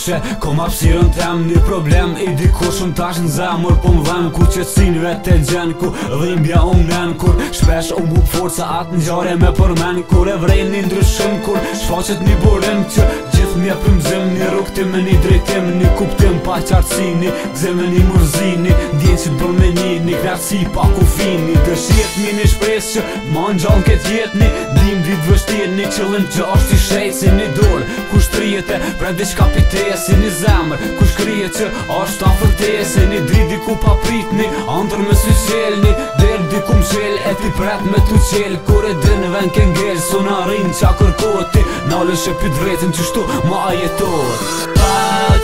që kom hapësirën tem një problem I dikushën tash në zemër po m'dhem ku qetësin vetë e gjen ku dhimbja nen kur shpesh hup forca atë ngjarje me përmen kur e vren një ndryshim kur shfaqet një burim që gjithë mje pëmzim një rrugtim një drejtim një kuptim pa qartësi një gzim një mërzini ndjen që t'bën me një knartësi pa kufini dëshirt mi një shpres që ma në gjallë këtë jet një dim dit vështir një qëllim që është I shejt si një dorë kush trijete pra diçka piteje si një zemër kush krije që është afër teje si një dridi ku pa prit një andër me sy qel një der di ku m'qel e ti pret me tu qel kur e din ven ke ngell su na rin qa kërkohet ti nalësh e pyt vretin që shtu ma ajetohet pa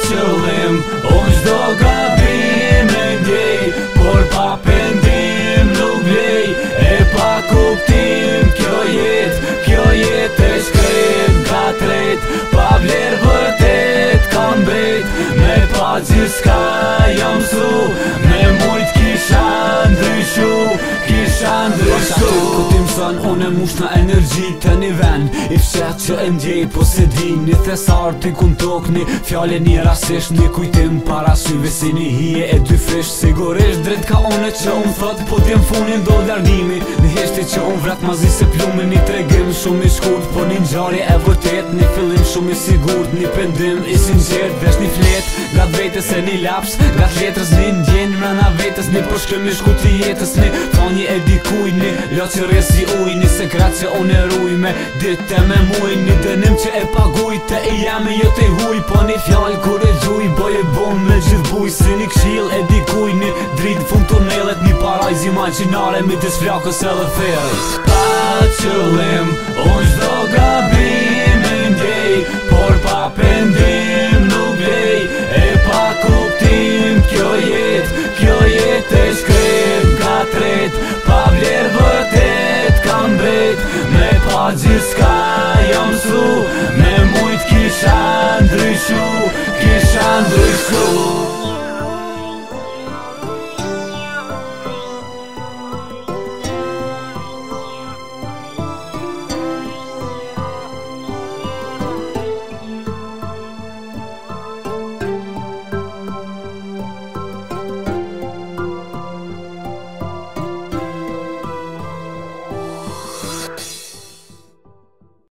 qëllim unë çdo gabim e ndjej por pa pendim nuk vlej e pa kuptim kjo jet e shkrim ka tret pa vler vërtet kam bet me pa gjithka jam su me mujt kisha ndryshu unë e mush në energji të një ven I fshet që e ndjej po se di një thesar t'i kun tok një fjale një rasisht një kujtim para syve si një hije e dy frish sigurisht drejt ka une që unë thot po t'jem funin do largimi një heshti që unë vrat mazi se plumin një tregim shumë I shkurt po një ngjarje e vërtet një fillim shumë I sigurt një pendim I sinqert vesh një flet gat vetës e një laps gat letrës një ndjen mrena vetës një përshkrim një shkut I jetës një thonji e dikuj një lo që resi uj një sekret që unë e ruj me dite me muj një dënim që e paguj te I jemi jo te huj po një fjall kur e gjuj boj e bon me gjithë buj si një kshil e dikuj një drit fund tunelet një parajz imaginare mi tis flakës edhe ferit pa qëllim unë çdo gabim e ndjej por pa pendim nuk vlej e pa kuptim kjo jet e shkrim ka tret pa vler vërtet kam bet me pa gjithka